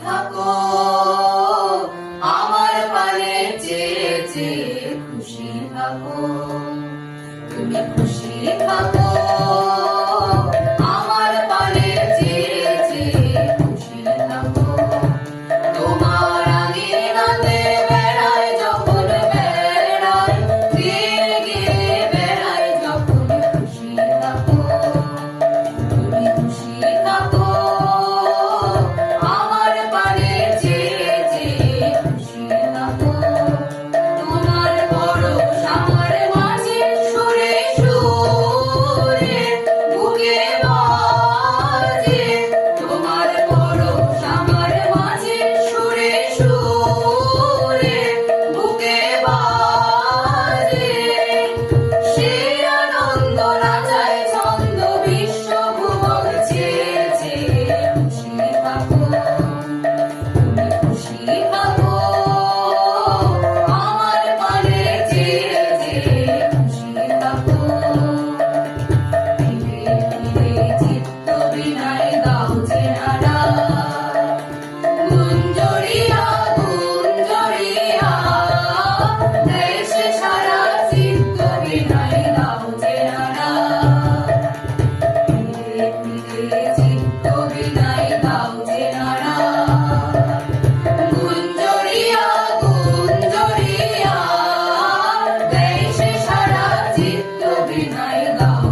থাকো আমার পানে চেয়ে চেয়ে খুশি থাকো তুমি খুশি থাকো আমার পানে চেয়ে চেয়ে খুশি থাকো তোমার আঙিনাতে বেড়াই যখন বেড়াই গিয়ে গিয়ে বেড়াই যখন খুশি থাকো তুমি খুশি থাকো আমার পানে চেয়ে চেয়ে খুশি থাকো তোমার পরশ আমার মাঝে সুরে সুরে বুকে বাজে তোমার পরশ আমার মাঝে সুরে সুরে বুকে বাজে সে আনন্দ নাচায় ছন্দ বিশ্ব ভুবন চেয়ে চেয়ে খুশি থাকো তুমি খুশি থাকো আমার পানে চেয়ে চেয়ে খুশি থাকো ধীরে ধীরে চিত্ত বিনায় দাও যে নাড়া গুঞ্জরিয়া গুঞ্জরিয়া দেশে সারা চিত্ত বিনায় দাও যে নাড়া ধীরে ধীরে চিত্ত বিনায় দাও যে নাড়া গুঞ্জরিয়া গুঞ্জরিয়া দেশে সারা চিত্ত বিনায় দাও